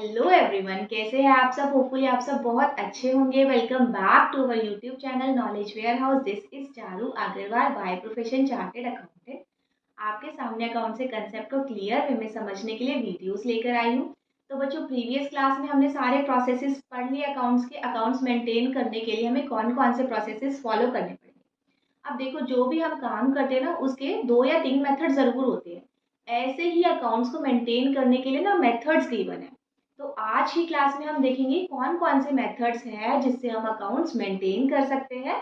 Hello everyone, कैसे हैं आप सब। होपफुली आप सब बहुत अच्छे होंगे। Welcome back to our YouTube channel knowledge warehouse. This is Charu Agarwal, by profession chartered accountant. आपके सामने अकाउंट से कंसेप्ट को क्लियर वे में समझने के लिए वीडियोस लेकर आई हूँ। तो बच्चों, प्रीवियस क्लास में हमने सारे प्रोसेसेस पढ़ लिए अकाउंट्स के। अकाउंट्स मेंटेन करने के लिए हमें कौन कौन से प्रोसेसेस फॉलो करने पड़ेंगे। अब देखो, जो भी हम काम करते हैं ना, उसके 2 या 3 मेथड जरूर होते हैं। ऐसे ही अकाउंट्स को मेंटेन करने के लिए ना मेथड्स गिवन है। तो आज ही क्लास में हम देखेंगे कौन कौन से मेथड्स हैं जिससे हम अकाउंट्स मेंटेन कर सकते हैं।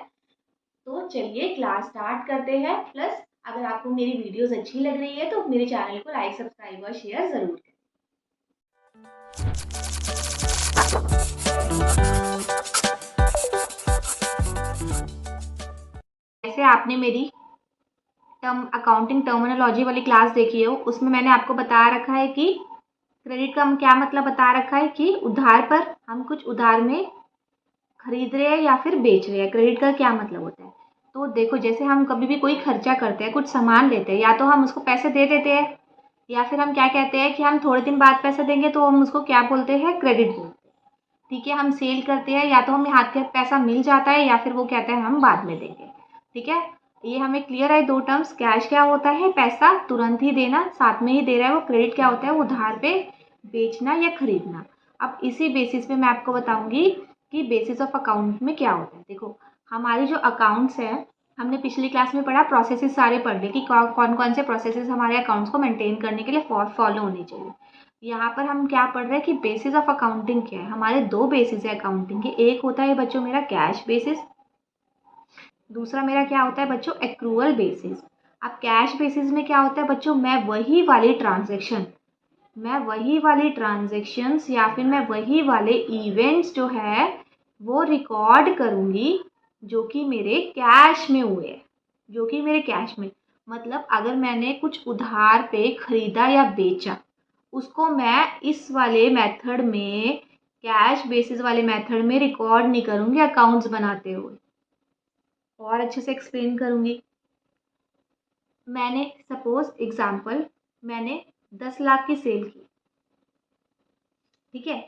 तो चलिए क्लास स्टार्ट करते हैं। प्लस अगर आपको मेरी वीडियोस अच्छी लग रही है तो मेरे चैनल को लाइक, सब्सक्राइब और शेयर जरूर करें। जैसे आपने मेरी अकाउंटिंग टर्मिनोलॉजी वाली क्लास देखी हो, उसमें मैंने आपको बता रखा है कि क्रेडिट का क्या मतलब बता रखा है कि उधार पर हम कुछ उधार में खरीद रहे हैं या फिर बेच रहे हैं। क्रेडिट का क्या मतलब होता है। तो देखो, जैसे हम कभी भी कोई खर्चा करते हैं, कुछ सामान लेते हैं, या तो हम उसको पैसे दे देते हैं या फिर हम क्या कहते हैं कि हम थोड़े दिन बाद पैसे देंगे, तो हम उसको क्या बोलते हैं, क्रेडिट बोलते हैं। ठीक है, हम सेल करते हैं, या तो हमें हाथ के पैसा मिल जाता है या फिर वो कहता है हम बाद में देंगे। ठीक है, ये हमें क्लियर है। 2 टर्म्स, कैश क्या होता है, पैसा तुरंत ही देना, साथ में ही दे रहा है वो। क्रेडिट क्या होता है, उधार पे बेचना या खरीदना। अब इसी बेसिस पे मैं आपको बताऊंगी कि बेसिस ऑफ अकाउंट में क्या होता है। देखो, हमारी जो अकाउंट्स है, हमने पिछली क्लास में पढ़ा, प्रोसेसेस सारे पढ़ लिए कि कौन कौन से प्रोसेसेस हमारे अकाउंट्स को मेंटेन करने के लिए फॉलो होने चाहिए। यहाँ पर हम क्या पढ़ रहे हैं कि बेसिस ऑफ अकाउंटिंग क्या है। हमारे 2 बेसिस है अकाउंटिंग के। एक होता है बच्चों मेरा कैश बेसिस, दूसरा मेरा क्या होता है बच्चों, एक्रूअल बेसिस। अब कैश बेसिस में क्या होता है बच्चों, मैं वही वाली ट्रांजेक्शन्स या फिर मैं वही वाले इवेंट्स जो है वो रिकॉर्ड करूँगी जो कि मेरे कैश में हुए, जो कि मेरे कैश में। मतलब अगर मैंने कुछ उधार पे खरीदा या बेचा, उसको मैं इस वाले मेथड में, कैश बेसिस वाले मेथड में रिकॉर्ड नहीं करूँगी अकाउंट्स बनाते हुए। और अच्छे से एक्सप्लेन करूँगी। मैंने सपोज एग्जाम्पल, मैंने 10 लाख की सेल की। ठीक है,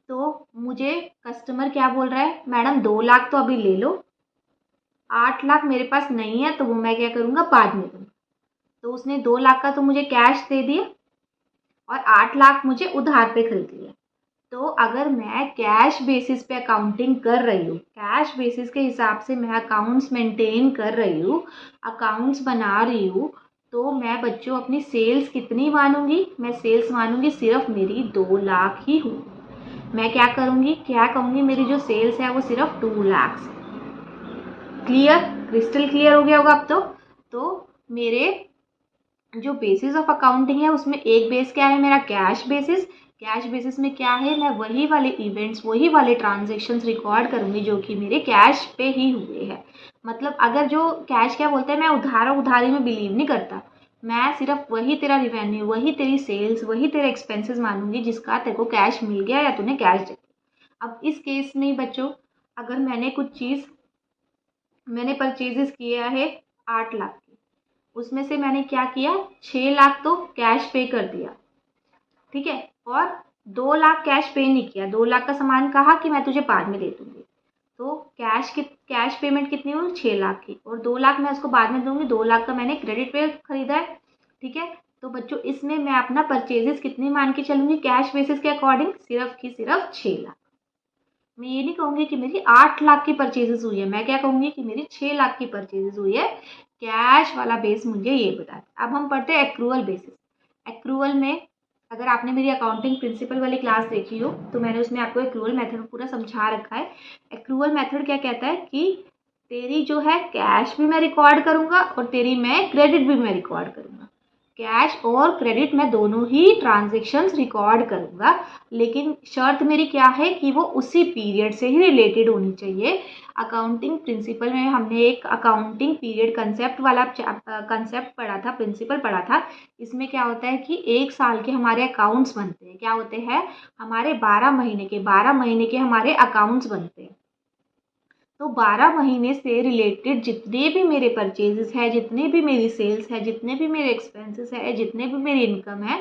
तो मुझे कस्टमर क्या बोल रहा है, मैडम 2 लाख तो अभी ले लो, 8 लाख मेरे पास नहीं है तो वो मैं क्या करूँगा, बाद में दूँगा। तो उसने 2 लाख का तो मुझे कैश दे दिया और 8 लाख मुझे उधार पे खरीद लिया। तो अगर मैं कैश बेसिस पे अकाउंटिंग कर रही हूँ, कैश बेसिस के हिसाब से मैं अकाउंट्स मेंटेन कर रही हूँ, अकाउंट्स बना रही हूँ, तो मैं बच्चों अपनी सेल्स कितनी मानूंगी, मैं सेल्स मानूंगी सिर्फ मेरी 2 लाख ही हूँ। मैं क्या करूँगी, क्या कहूँगी, मेरी जो सेल्स है वो सिर्फ 2 लाख। क्लियर, क्रिस्टल क्लियर हो गया होगा अब तो मेरे जो बेसिस ऑफ अकाउंटिंग है उसमें एक बेस क्या है, मेरा कैश बेसिस। कैश बेसिस में क्या है, मैं वही वाले इवेंट्स, वही वाले ट्रांजेक्शन्स रिकॉर्ड करूंगी जो कि मेरे कैश पे ही हुए हैं। मतलब अगर जो कैश क्या बोलता है, मैं उधारी में बिलीव नहीं करता। मैं सिर्फ वही तेरा रिवेन्यू, वही तेरी सेल्स, वही तेरे एक्सपेंसेस मानूंगी जिसका तेरे को कैश मिल गया या तूने कैश दे दिया। अब इस केस में बच्चों, अगर मैंने कुछ चीज़, मैंने परचेजेस किया है 8 लाख की, उसमें से मैंने क्या किया, 6 लाख तो कैश पे कर दिया। ठीक है, और 2 लाख कैश पे नहीं किया। 2 लाख का सामान कहा कि मैं तुझे बाद में दे दूंगी। तो कैश पेमेंट कितनी हुई, 6 लाख की, और 2 लाख मैं उसको बाद में दूंगी। 2 लाख का मैंने क्रेडिट पे खरीदा है। ठीक है, तो बच्चों इसमें मैं अपना परचेजेस कितनी मान के चलूंगी कैश बेसिस के अकॉर्डिंग, सिर्फ की सिर्फ 6 लाख। मैं ये नहीं कहूँगी कि मेरी 8 लाख की परचेजेस हुई है, मैं क्या कहूँगी कि मेरी 6 लाख की परचेजेस हुई है। कैश वाला बेस मुझे ये बताता है। अब हम पढ़ते हैं एक्रूअल बेसिस। एक्रूअल में अगर आपने मेरी अकाउंटिंग प्रिंसिपल वाली क्लास देखी हो तो मैंने उसमें आपको एक्रूअल मेथड पूरा समझा रखा है। एक्रूअल मेथड क्या कहता है कि तेरी जो है कैश भी मैं रिकॉर्ड करूँगा और तेरी मैं क्रेडिट भी मैं रिकॉर्ड करूँगा। कैश और क्रेडिट मैं दोनों ही ट्रांजेक्शन्स रिकॉर्ड करूँगा, लेकिन शर्त मेरी क्या है कि वो उसी पीरियड से ही रिलेटेड होनी चाहिए। अकाउंटिंग प्रिंसिपल में हमने एक अकाउंटिंग पीरियड कंसेप्ट वाला कंसेप्ट पढ़ा था, प्रिंसिपल पढ़ा था। इसमें क्या होता है कि 1 साल के हमारे अकाउंट्स बनते हैं। क्या होते हैं, हमारे 12 महीने के हमारे अकाउंट्स बनते हैं। तो 12 महीने से रिलेटेड जितने भी मेरे परचेजेस है, जितने भी मेरी सेल्स है, जितने भी मेरे एक्सपेंसेस है, जितने भी मेरी इनकम है,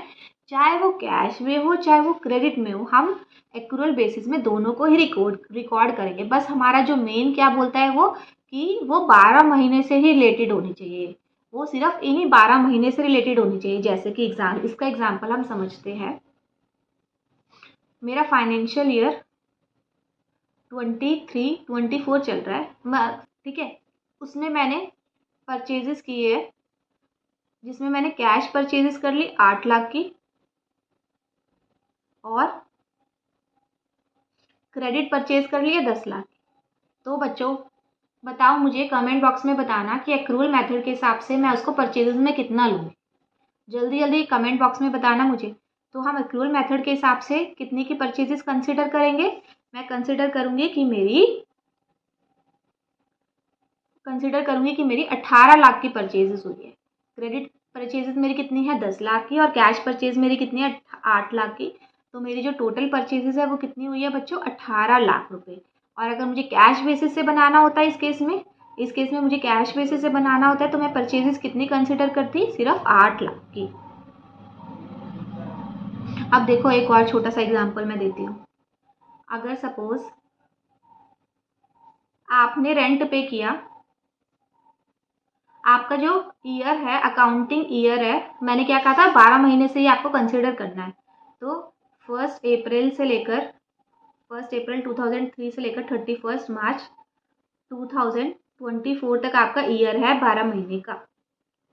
चाहे वो कैश में हो चाहे वो क्रेडिट में हो, हम एक्रूअल बेसिस में दोनों को ही रिकॉर्ड करेंगे। बस हमारा जो मेन क्या बोलता है वो कि वो 12 महीने से ही रिलेटेड होनी चाहिए, वो सिर्फ इन्हीं 12 महीने से रिलेटेड होनी चाहिए। जैसे कि इसका एग्जाम्पल हम समझते हैं। मेरा फाइनेंशियल ईयर 23-24 चल रहा है, ठीक है। उसमें मैंने परचेजेस किए है, जिसमें मैंने कैश परचेजेस कर ली 8 लाख की और क्रेडिट परचेज कर लिया 10 लाख की। तो बच्चों बताओ, मुझे कमेंट बॉक्स में बताना कि एक्रूअल मेथड के हिसाब से मैं उसको परचेजेस में कितना लूँ। जल्दी जल्दी कमेंट बॉक्स में बताना मुझे। तो हम एक्रूअल मेथड के हिसाब से कितने की परचेजेस कंसिडर करेंगे? मैं कंसिडर करूंगी कि मेरी 18 लाख की परचेजेस हुई है। क्रेडिट परचेजेस मेरी कितनी है? 10 लाख की। और कैश परचेज मेरी कितनी है? 8 लाख की। तो मेरी जो टोटल परचेजेस है वो कितनी हुई है बच्चों? 18 लाख रुपए। और अगर मुझे कैश बेसिस से बनाना होता है इस केस में मुझे कैश बेसिस से बनाना होता है, तो मैं परचेजेस कितनी कंसिडर करती? सिर्फ 8 लाख की। अब देखो, एक और छोटा सा एग्जांपल मैं देती हूँ। अगर सपोज आपने रेंट पे किया, आपका जो ईयर है, अकाउंटिंग ईयर है, मैंने क्या कहा था? 12 महीने से ही आपको कंसिडर करना है। तो 1 अप्रैल 2003 से लेकर 31 मार्च 2024 तक आपका ईयर है 12 महीने का।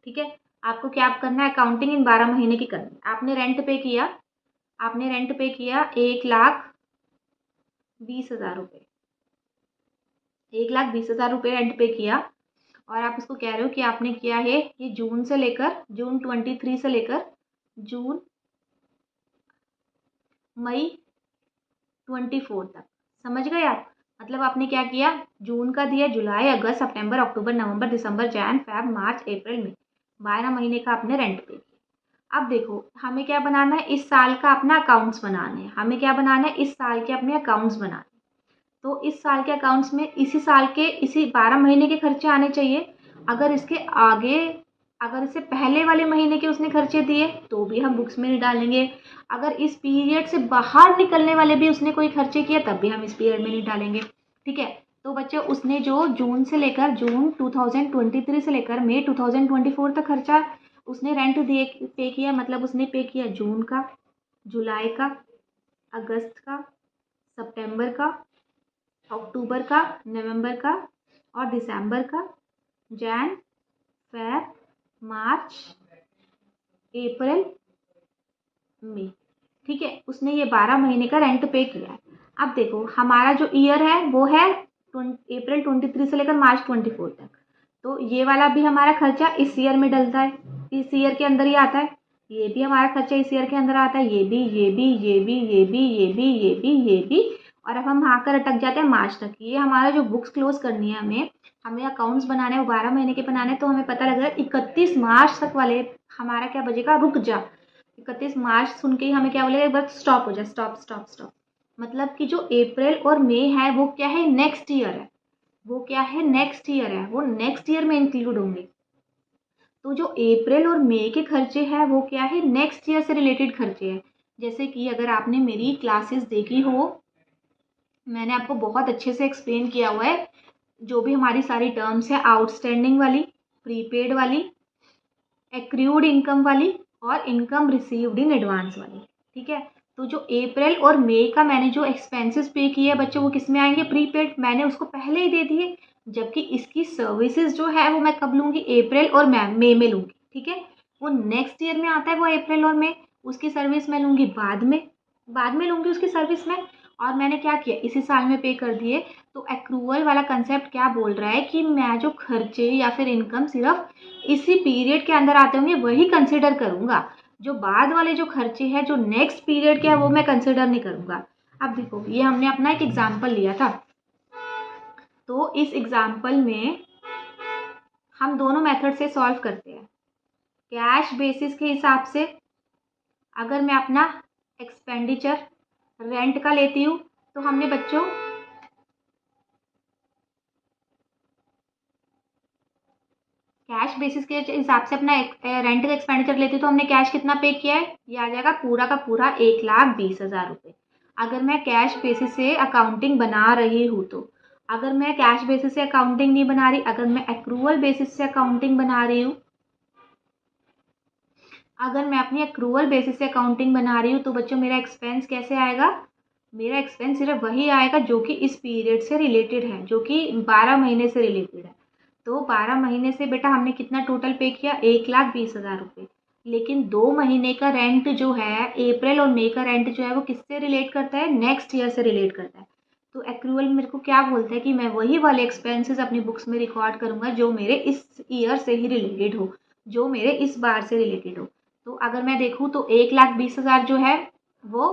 ठीक है, आपको क्या करना है? अकाउंटिंग इन 12 महीने की करनी है। आपने रेंट पे किया 1,20,000 रुपये। 1,20,000 रुपये रेंट पे किया, और आप उसको कह रहे हो कि आपने किया है ये जून 23 से लेकर जून मई 24 तक। समझ गए आप? मतलब आपने क्या किया? जून का दिया, जुलाई, अगस्त, सितंबर, अक्टूबर, नवंबर, दिसंबर, जैन, फेब, मार्च, अप्रैल, मई, 12 महीने का आपने रेंट पे किया। अब देखो, हमें क्या बनाना है? इस साल का अपना अकाउंट्स बनाने हैं। हमें क्या बनाना है? इस साल के अपने अकाउंट्स बनाने हैं। तो इस साल के अकाउंट्स में इसी साल के इसी 12 महीने के खर्चे आने चाहिए। अगर इसके आगे, अगर इससे पहले वाले महीने के उसने खर्चे दिए तो भी हम बुक्स में नहीं डालेंगे। अगर इस पीरियड से बाहर निकलने वाले भी उसने कोई खर्चे किए तब भी हम इस पीरियड में नहीं डालेंगे। ठीक है, तो बच्चों उसने जो जून 2023 से लेकर मई 2024 तक खर्चा उसने रेंट दिए पे किया, मतलब उसने पे किया जून का, जुलाई का, अगस्त का, सितंबर का, अक्टूबर का, नवंबर का और दिसंबर का, जैन, फेब, मार्च, अप्रैल, मई। ठीक है, उसने ये 12 महीने का रेंट पे किया है। अब देखो, हमारा जो ईयर है वो है अप्रैल 23 से लेकर मार्च 24 तक। तो ये वाला भी हमारा खर्चा इस ईयर में डलता है, इस ईयर के अंदर ही आता है। ये भी हमारा खर्चा इस ईयर के अंदर आता है, ये भी, ये भी, ये भी, ये भी, ये भी, ये भी, ये भी। और अब हम वहाँ कर अटक जाते हैं मार्च तक। ये हमारा जो बुक्स क्लोज करनी है, हमें अकाउंट्स बनाने हैं, वो 12 महीने के बनाने हैं। तो हमें पता लग रहा है 31 मार्च तक वाले हमारा क्या बचेगा? रुक जा। 31 मार्च सुन के ही हमें क्या बोलेगा? एक बार स्टॉप हो जाए, स्टॉप स्टॉप स्टॉप। मतलब कि जो अप्रैल और मई है वो क्या है? नेक्स्ट ईयर है। वो क्या है? नेक्स्ट ईयर है, वो नेक्स्ट ईयर में इंक्लूड होंगे। तो जो अप्रैल और मई के खर्चे हैं वो क्या है? नेक्स्ट ईयर से रिलेटेड खर्चे हैं। जैसे कि अगर आपने मेरी क्लासेस देखी हो, मैंने आपको बहुत अच्छे से एक्सप्लेन किया हुआ है। जो भी हमारी सारी टर्म्स है, आउटस्टैंडिंग वाली, प्रीपेड वाली, एक्रूड इनकम वाली और इनकम रिसीव्ड इन एडवांस वाली। ठीक है, तो जो अप्रैल और मई का मैंने जो एक्सपेंसेस पे किए बच्चों, वो किस में आएंगे? प्रीपेड। मैंने उसको पहले ही दे दिए। जबकि इसकी सर्विसेज जो है वो मैं कब लूँगी? अप्रैल और मई में लूँगी। ठीक है, वो नेक्स्ट ईयर में आता है वो अप्रैल और मई। उसकी सर्विस मैं लूँगी बाद में लूँगी उसकी सर्विस में। और मैंने क्या किया? इसी साल में पे कर दिए। तो एक्रूअल वाला कंसेप्ट क्या बोल रहा है कि मैं जो खर्चे या फिर इनकम सिर्फ इसी पीरियड के अंदर आते होंगे वही कंसिडर करूंगा। जो बाद वाले जो खर्चे हैं, जो नेक्स्ट पीरियड के हैं, वो मैं कंसिडर नहीं करूंगा। अब देखो, ये हमने अपना एक एग्जाम्पल लिया था। तो इस एग्जाम्पल में हम दोनों मेथड से सॉल्व करते हैं। कैश बेसिस के हिसाब से अगर मैं अपना एक्सपेंडिचर रेंट का लेती हूँ, तो हमने बच्चों कैश बेसिस के हिसाब से अपना रेंट का एक्सपेंडिचर लेती तो हमने कैश कितना पे किया है, ये आ जाएगा पूरा का पूरा 1,20,000 रुपये। अगर मैं कैश बेसिस से अकाउंटिंग बना रही हूँ तो, अगर मैं कैश बेसिस से अकाउंटिंग नहीं बना रही, अगर मैं एक्रूवल बेसिस से अकाउंटिंग बना रही हूँ, अगर मैं अपनी एक्रूवल बेसिस से अकाउंटिंग बना रही हूँ तो बच्चों मेरा एक्सपेंस कैसे आएगा, मेरा एक्सपेंस सिर्फ वही आएगा जो कि इस पीरियड से रिलेटेड है, जो कि 12 महीने से रिलेटेड है। तो 12 महीने से बेटा हमने कितना टोटल पे किया, 1,20,000 रुपये। लेकिन 2 महीने का रेंट जो है, अप्रैल और मई का रेंट जो है वो किससे रिलेट करता है, नेक्स्ट ईयर से रिलेट करता है। तो एक्रूवल मेरे को क्या बोलता है कि मैं वही वाले एक्सपेंसेस अपनी बुक्स में रिकॉर्ड करूँगा जो मेरे इस ईयर से ही रिलेटेड हो, जो मेरे इस बार से रिलेटेड हो। तो अगर मैं देखूँ तो 1,20,000 जो है वो,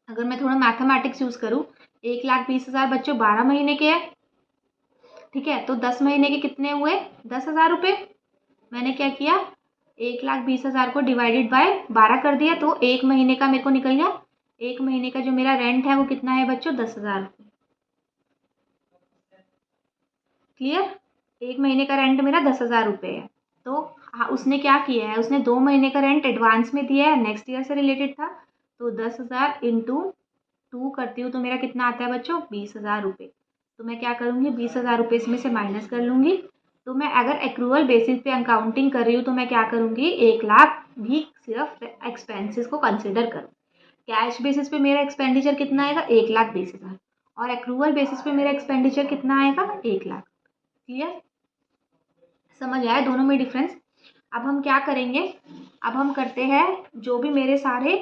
अगर मैं थोड़ा मैथमेटिक्स यूज़ करूँ, 1,20,000 बच्चों 12 महीने के हैं, ठीक है। तो 10 महीने के कितने हुए, 10,000 रुपये। मैंने क्या किया, 1,20,000 को डिवाइडेड बाय 12 कर दिया, तो एक महीने का मेरे को निकल गया, एक महीने का जो मेरा रेंट है वो कितना है बच्चों, 10,000 रुपये। क्लियर, एक महीने का रेंट मेरा 10,000 रुपये है। तो हाँ, उसने क्या किया है, उसने 2 महीने का रेंट एडवांस में दिया है, नेक्स्ट ईयर से रिलेटेड था। तो 10,000 इंटू 2 करती हूँ तो मेरा कितना आता है बच्चों, 20,000 रुपये। तो मैं क्या करूँगी, 20,000 रुपये इसमें से माइनस कर लूँगी। तो मैं अगर एक्रूवल बेसिस पे अकाउंटिंग कर रही हूँ तो मैं क्या करूँगी, 1,00,000 भी सिर्फ एक्सपेंसेस को कंसिडर करूँ। कैश बेसिस पे मेरा एक्सपेंडिचर कितना आएगा, 1,20,000, और एक्रूवल बेसिस पे मेरा एक्सपेंडिचर कितना आएगा, 1,00,000। क्लियर, समझ आया दोनों में डिफरेंस। अब हम क्या करेंगे, अब हम करते हैं जो भी मेरे सारे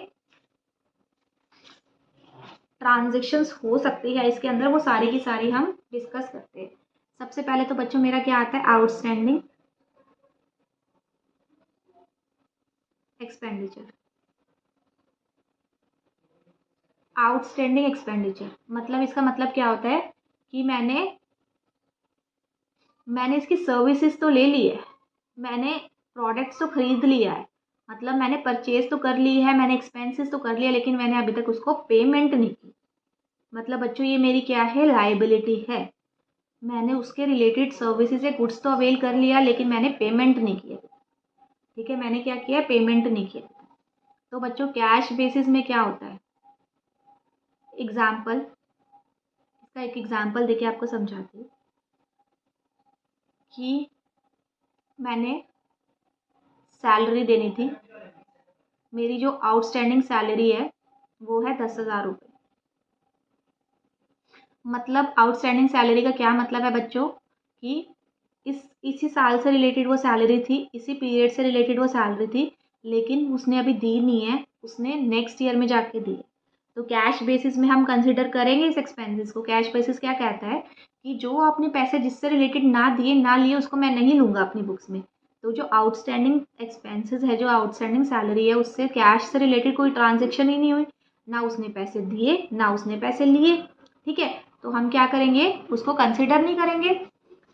ट्रांजेक्शन्स हो सकती है इसके अंदर, वो सारी की सारी हम डिस्कस करते हैं। सबसे पहले तो बच्चों मेरा क्या आता है, आउटस्टैंडिंग एक्सपेंडिचर। आउटस्टैंडिंग एक्सपेंडिचर मतलब, इसका मतलब क्या होता है कि मैंने इसकी सर्विसेज तो ले ली है, मैंने प्रोडक्ट्स तो खरीद लिया है, मतलब मैंने परचेज तो कर ली है, मैंने एक्सपेंसेस तो कर लिया, लेकिन मैंने अभी तक उसको पेमेंट नहीं की। मतलब बच्चों ये मेरी क्या है, लायबिलिटी है। मैंने उसके रिलेटेड सर्विसेज या गुड्स तो अवेल कर लिया, लेकिन मैंने पेमेंट नहीं किया। ठीक है, मैंने क्या किया, पेमेंट नहीं किया। तो बच्चों कैश बेसिस में क्या होता है, एग्जाम्पल, इसका एक एग्जाम्पल देके आपको समझाती हूँ कि मैंने सैलरी देनी थी, मेरी जो आउटस्टैंडिंग सैलरी है वो है 10,000 रुपये। मतलब आउटस्टैंडिंग सैलरी का क्या मतलब है बच्चों, कि इसी साल से रिलेटेड वो सैलरी थी, इसी पीरियड से रिलेटेड वो सैलरी थी, लेकिन उसने अभी दी नहीं है, उसने नेक्स्ट ईयर में जाके दी है। तो कैश बेसिस में हम कंसिडर करेंगे इस एक्सपेंसेस को। कैश बेसिस क्या कहता है कि जो आपने पैसे जिससे रिलेटेड ना दिए ना लिए, उसको मैं नहीं लूँगा अपनी बुक्स में। तो जो आउटस्टैंडिंग एक्सपेंसेस है, जो आउटस्टैंडिंग सैलरी है, उससे कैश से रिलेटेड कोई ट्रांजेक्शन ही नहीं हुई, ना उसने पैसे दिए ना उसने पैसे लिए। ठीक है, तो हम क्या करेंगे, उसको कंसिडर नहीं करेंगे।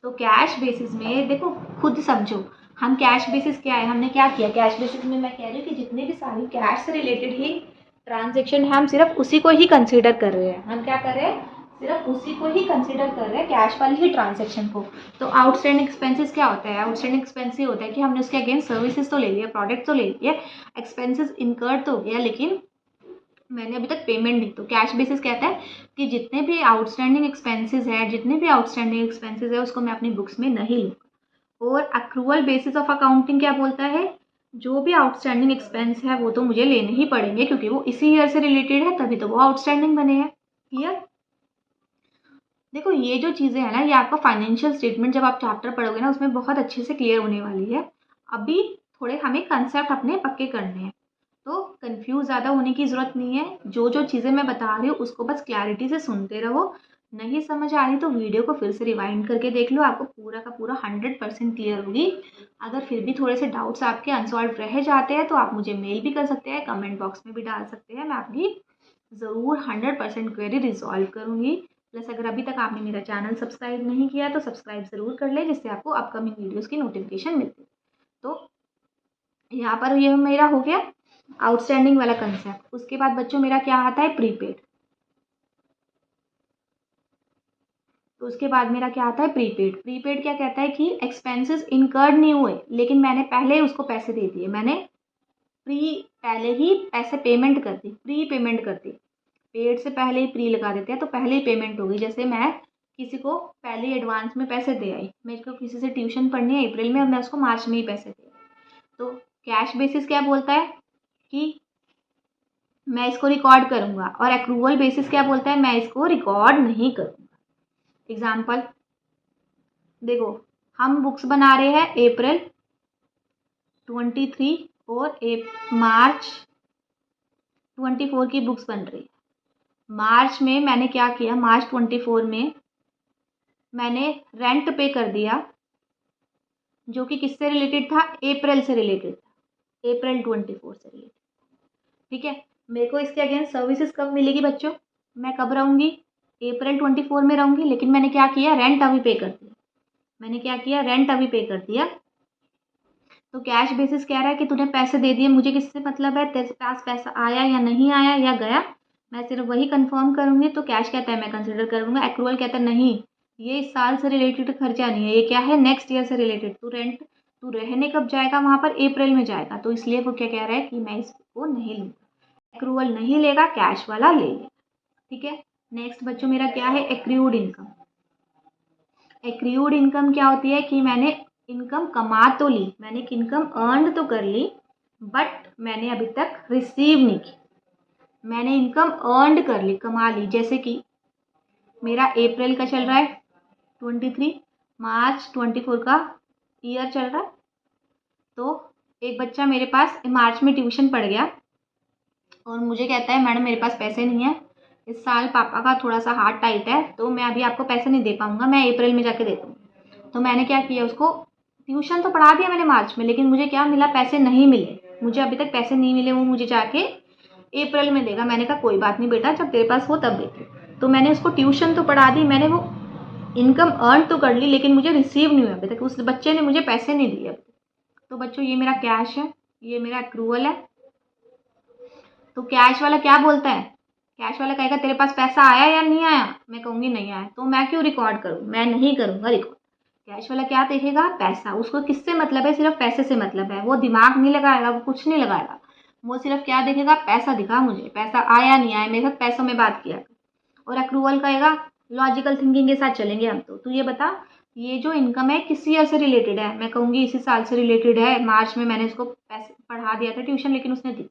तो कैश बेसिस में देखो, खुद समझो, हम कैश बेसिस क्या है, हमने क्या किया, कैश बेसिस में मैं कह रही हूँ कि जितने भी सारी कैश से रिलेटेड ही ट्रांजेक्शन है, हम सिर्फ उसी को ही कंसिडर कर रहे हैं। हम क्या कर रहे हैं, सिर्फ उसी को ही कंसिडर कर रहे हैं, कैश वाली ही ट्रांजेक्शन को। तो आउटस्टैंडिंग एक्सपेंसेस क्या होता है, आउटस्टैंडिंग एक्सपेंस ये होता है कि हमने उसके अगेंस्ट सर्विसेज तो ले लिया, प्रोडक्ट तो ले लिया, एक्सपेंसेस इनकर्ड तो हो गया, लेकिन मैंने अभी तक पेमेंट नहीं। तो कैश बेसिस कहता है कि जितने भी आउटस्टैंडिंग एक्सपेंसेस है, जितने भी आउटस्टैंडिंग एक्सपेंसेस है, उसको मैं अपनी बुक्स में नहीं लूँगा। और अक्रूवल बेसिस ऑफ अकाउंटिंग क्या बोलता है, जो भी आउटस्टैंडिंग एक्सपेंस है वो तो मुझे लेने ही पड़ेंगे, क्योंकि वो इसी ईयर से रिलेटेड है, तभी तो वो आउटस्टैंडिंग बने हैं। क्लियर, देखो ये जो चीज़ें हैं ना, ये आपका फाइनेंशियल स्टेटमेंट जब आप चैप्टर पढ़ोगे ना, उसमें बहुत अच्छे से क्लियर होने वाली है। अभी थोड़े हमें कंसेप्ट अपने पक्के करने हैं, तो कंफ्यूज ज़्यादा होने की ज़रूरत नहीं है। जो जो चीज़ें मैं बता रही हूँ उसको बस क्लैरिटी से सुनते रहो। नहीं समझ आ रही तो वीडियो को फिर से रिवाइंड करके देख लो, आपको पूरा का पूरा 100% क्लियर होगी। अगर फिर भी थोड़े से डाउट्स आपके अनसॉल्व रह जाते हैं तो आप मुझे मेल भी कर सकते हैं, कमेंट बॉक्स में भी डाल सकते हैं, मैं आपकी ज़रूर 100% क्वेरी रिजॉल्व करूँगी। प्लस अगर अभी तक आपने मेरा चैनल सब्सक्राइब नहीं किया तो सब्सक्राइब ज़रूर कर लें, जिससे आपको अपकमिंग वीडियोज़ की नोटिफिकेशन मिलती है। तो यहाँ पर ये मेरा हो गया आउटस्टैंडिंग वाला कंसेप्ट। उसके बाद बच्चों मेरा क्या आता है, प्रीपेड। तो उसके बाद मेरा क्या आता है प्रीपेड। प्रीपेड क्या कहता है कि एक्सपेंसेस इनकर्ड नहीं हुए लेकिन मैंने पहले उसको पैसे दे दिए, मैंने पहले ही पैसे पेमेंट कर दी, प्री पेमेंट कर दी। पेड से पहले ही प्री लगा देते हैं तो पहले ही पेमेंट होगी। जैसे मैं किसी को पहले ही एडवांस में पैसे दे आई, मेरे को किसी से ट्यूशन पढ़नी है अप्रैल में और मैं उसको मार्च में ही पैसे दे आई, तो कैश बेसिस क्या बोलता है कि मैं इसको रिकॉर्ड करूँगा, और एक्रूवल बेसिस क्या बोलता है मैं इसको रिकॉर्ड नहीं करूँगा। एग्जाम्पल देखो, हम बुक्स बना रहे हैं अप्रैल 23 और मार्च 24 की बुक्स बन रही है। मार्च में मैंने क्या किया, मार्च 24 में मैंने रेंट पे कर दिया जो कि किससे रिलेटेड था, अप्रैल से रिलेटेड था, अप्रैल 24 से रिलेटेड। ठीक है, मेरे को इसके अगेंस्ट सर्विसेज कब मिलेगी बच्चों, मैं कब रहूँगी, अप्रैल 24 में रहूँगी, लेकिन मैंने क्या किया, रेंट अभी पे कर दिया, मैंने क्या किया, रेंट अभी पे कर दिया। तो कैश बेसिस कह रहा है कि तूने पैसे दे दिए, मुझे किससे मतलब है, तेरे पास पैसा आया या नहीं आया या गया, मैं सिर्फ वही कंफर्म करूँगी। तो कैश कहता है मैं कंसिडर करूँगा। एक्रूवल कहता है नहीं, ये इस साल से रिलेटेड खर्चा नहीं है, ये क्या है, नेक्स्ट ईयर से रिलेटेड। तू रहने कब जाएगा वहाँ पर, अप्रैल में जाएगा, तो इसलिए वो क्या कह रहा है कि मैं इसको नहीं लूँगा। एक्रूवल नहीं लेगा, कैश वाला ले लेगा। ठीक है, नेक्स्ट बच्चों मेरा क्या है, एक्रूड इनकम। एक्रूड इनकम क्या होती है कि मैंने इनकम कमा तो ली, मैंने इनकम अर्न तो कर ली, बट मैंने अभी तक रिसीव नहीं की। मैंने इनकम अर्न कर ली, कमा ली, जैसे कि मेरा अप्रैल का चल रहा है 23, मार्च 24 का ईयर चल रहा है। तो एक बच्चा मेरे पास मार्च में ट्यूशन पढ़ गया और मुझे कहता है मैडम मेरे पास पैसे नहीं है, इस साल पापा का थोड़ा सा हाथ टाइट है तो मैं अभी आपको पैसे नहीं दे पाऊंगा, मैं अप्रैल में जाके दे दूँगा। तो मैंने क्या किया, उसको ट्यूशन तो पढ़ा दिया मैंने मार्च में, लेकिन मुझे क्या मिला, पैसे नहीं मिले, मुझे अभी तक पैसे नहीं मिले, वो मुझे जाके अप्रैल में देगा। मैंने कहा कोई बात नहीं बेटा, जब तेरे पास हो तब देते। तो मैंने उसको ट्यूशन तो पढ़ा दी, मैंने वो इनकम अर्न तो कर ली, लेकिन मुझे रिसीव नहीं हुआ अभी तक, उस बच्चे ने मुझे पैसे नहीं दिए अभी तक। तो बच्चों ये मेरा कैश है, ये मेरा एक्रूवल है। तो कैश वाला क्या बोलता है, कैश वाला कहेगा तेरे पास पैसा आया या नहीं आया, मैं कहूँगी नहीं आया, तो मैं क्यों रिकॉर्ड करूँ, मैं नहीं करूँगा रिकॉर्ड। कैश वाला क्या देखेगा, पैसा, उसको किससे मतलब है, सिर्फ पैसे से मतलब है, वो दिमाग नहीं लगाएगा, वो कुछ नहीं लगाएगा, वो सिर्फ क्या देखेगा, पैसा दिखा मुझे, पैसा आया नहीं आया, मेरे साथ पैसों में बात किया। और अक्रूवल कहेगा, लॉजिकल थिंकिंग के साथ चलेंगे हम। तो ये बता, ये जो इनकम है किस ईयर से रिलेटेड है, मैं कहूँगी इसी साल से रिलेटेड है, मार्च में मैंने उसको पैसे पढ़ा दिया था ट्यूशन, लेकिन उसने दी।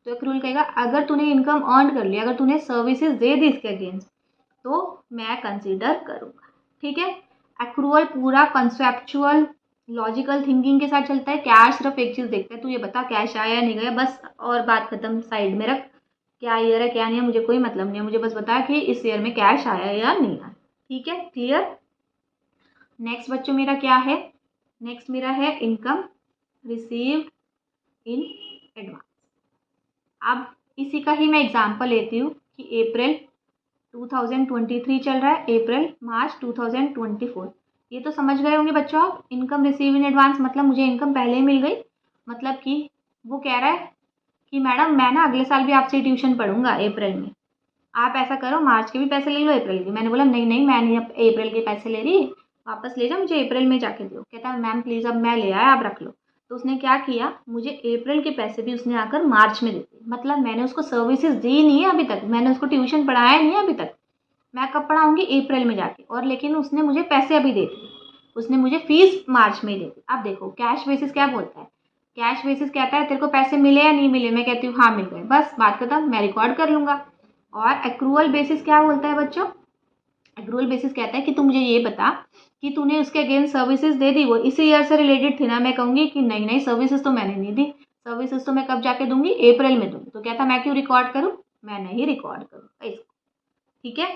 तो एक्रूवल कहेगा अगर तूने इनकम अर्न कर लिया, अगर तूने सर्विसेज दे दी इसके अगेंस्ट, तो मैं कंसीडर करूँगा। ठीक है, एक्रूवल पूरा कंसेप्चुअल लॉजिकल थिंकिंग के साथ चलता है। कैश सिर्फ एक चीज़ देखता है, तू ये बता कैश आया नहीं गया, बस, और बात खत्म, साइड में रख। क्या ईयर है क्या नहीं है मुझे कोई मतलब नहीं है, मुझे बस बता कि इस ईयर में कैश आया या नहीं आया। ठीक है, क्लियर। नेक्स्ट बच्चों मेरा क्या है, नेक्स्ट मेरा है इनकम रिसीव्ड इन एडवांस। अब इसी का ही मैं एग्जांपल लेती हूँ कि अप्रैल 2023 चल रहा है, अप्रैल मार्च 2024। ये तो समझ गए होंगे बच्चों आप, इनकम रिसीव इन एडवांस मतलब मुझे इनकम पहले ही मिल गई, मतलब कि वो कह रहा है कि मैडम मैं ना अगले साल भी आपसे ट्यूशन पढ़ूंगा अप्रैल में, आप ऐसा करो मार्च के भी पैसे ले लो अप्रैल के। मैंने बोला नहीं नहीं, मैं नहीं अप्रैल के पैसे ले रही, वापस ले जाओ, मुझे अप्रैल में जाके दो। कहता है मैम प्लीज़ अब मैं ले आया, आप रख लो। तो उसने क्या किया, मुझे अप्रैल के पैसे भी उसने आकर मार्च में दे दिए, मतलब मैंने उसको सर्विसेज दी नहीं है अभी तक, मैंने उसको ट्यूशन पढ़ाया नहीं है अभी तक, मैं कब पढ़ाऊंगी, अप्रैल में जाके, और लेकिन उसने मुझे पैसे अभी दे दिए, उसने मुझे फीस मार्च में ही दे दी। अब देखो कैश बेसिस क्या बोलता है, कैश बेसिस कहता है तेरे को पैसे मिले या नहीं मिले, मैं कहती हूँ हाँ मिल गए, बस बात खत्म, मैं रिकॉर्ड कर लूँगा। और एक्रूवल बेसिस क्या बोलता है बच्चों, एक्रूवल बेसिस कहता है कि तू मुझे ये बता कि तूने उसके अगेंस्ट सर्विसेज दे दी, वो इसी ईयर से रिलेटेड थी ना, मैं कहूँगी कि नहीं नहीं सर्विसेज तो मैंने नहीं दी, सर्विसेज तो मैं कब जाके दूंगी, अप्रैल में दूंगी। तो कहता मैं क्यों रिकॉर्ड करूँ, मैं नहीं रिकॉर्ड करूँगा इसको। ठीक है,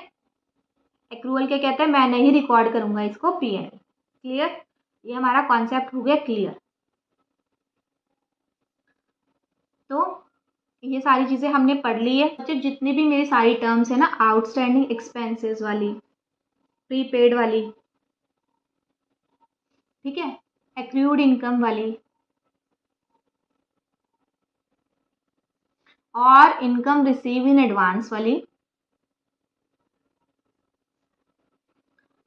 एक्रूवल क्या कहता है, मैं नहीं रिकॉर्ड करूँगा इसको P&L। क्लियर, ये हमारा कॉन्सेप्ट हो गया क्लियर। तो ये सारी चीज़ें हमने पढ़ ली है बच्चे, जितनी भी मेरी सारी टर्म्स है ना, आउटस्टैंडिंग एक्सपेंसेस वाली, प्रीपेड वाली, ठीक है, एक्रूड इनकम वाली, और इनकम रिसीव इन एडवांस वाली,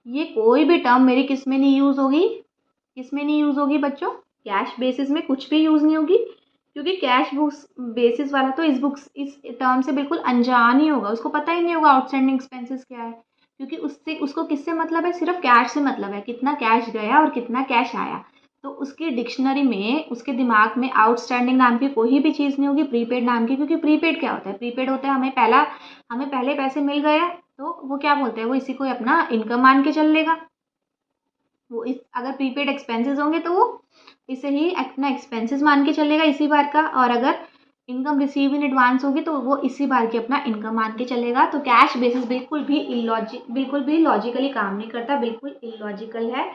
ये कोई भी टर्म मेरी किस में नहीं यूज़ होगी, किस में नहीं यूज़ होगी बच्चों, कैश बेसिस में कुछ भी यूज़ नहीं होगी, क्योंकि कैश बुक्स बेसिस वाला तो इस टर्म से बिल्कुल अनजान ही होगा, उसको पता ही नहीं होगा आउटस्टैंडिंग एक्सपेंसेस क्या है, क्योंकि उससे उसको किससे मतलब है, सिर्फ कैश से मतलब है, कितना कैश गया और कितना कैश आया। तो उसकी डिक्शनरी में, उसके दिमाग में आउटस्टैंडिंग नाम की कोई भी चीज़ नहीं होगी, प्रीपेड नाम की, क्योंकि प्रीपेड क्या होता है, प्रीपेड होता है हमें पहले पैसे मिल गए, तो वो क्या बोलते हैं, वो इसी को अपना इनकम मान के चल लेगा। वो इस अगर प्रीपेड एक्सपेंसेस होंगे तो वो इसे ही अपना एक्सपेंसेस मान के चलेगा इसी बार का, और अगर इनकम रिसीव इन एडवांस होगी तो वो इसी बार की अपना इनकम मान के चलेगा। तो कैश बेसिस बिल्कुल भी लॉजिकली काम नहीं करता, बिल्कुल इलॉजिकल है।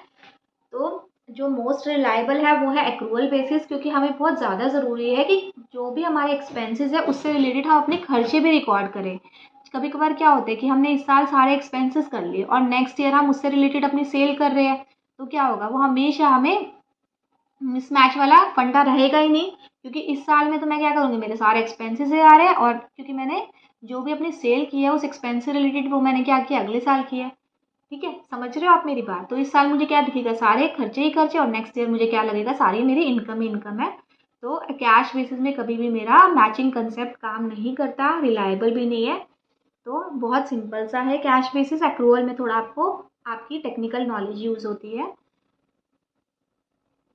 तो जो मोस्ट रिलायबल है वो है एक्रूअल बेसिस, क्योंकि हमें बहुत ज़्यादा ज़रूरी है कि जो भी हमारे एक्सपेंसेस है उससे रिलेटेड हम अपने खर्चे भी रिकॉर्ड करें। कभी कभार क्या होता है कि हमने इस साल सारे एक्सपेंसेस कर लिए और नेक्स्ट ईयर हम उससे रिलेटेड अपनी सेल कर रहे हैं, तो क्या होगा, वो हमेशा हमें मिसमैच वाला फंडा रहेगा ही नहीं, क्योंकि इस साल में तो मैं क्या करूँगी, मेरे सारे एक्सपेंसेस आ रहे हैं, और क्योंकि मैंने जो भी अपनी सेल की है उस एक्सपेंस से रिलेटेड वो मैंने क्या किया, अगले साल किया है। ठीक है, समझ रहे हो आप मेरी बात। तो इस साल मुझे क्या दिखेगा, सारे खर्चे ही खर्चे, और नेक्स्ट ईयर मुझे क्या लगेगा, सारी मेरी इनकम ही इनकम है। तो कैश बेसिस में कभी भी मेरा मैचिंग कंसेप्ट काम नहीं करता, रिलायबल भी नहीं है। तो बहुत सिंपल सा है कैश बेसिस। एक्रूअल में थोड़ा आपको आपकी टेक्निकल नॉलेज यूज़ होती है।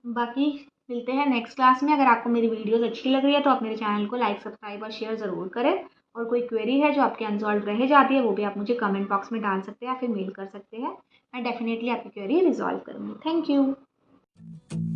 बाकी मिलते हैं नेक्स्ट क्लास में। अगर आपको मेरी वीडियोस अच्छी लग रही है तो आप मेरे चैनल को लाइक, सब्सक्राइब और शेयर ज़रूर करें। और कोई क्वेरी है जो आपके अनसॉल्व रह जाती है वो भी आप मुझे कमेंट बॉक्स में डाल सकते हैं या फिर मेल कर सकते हैं। मैं डेफिनेटली आपकी क्वेरी रिजॉल्व करूँगी। Thank you.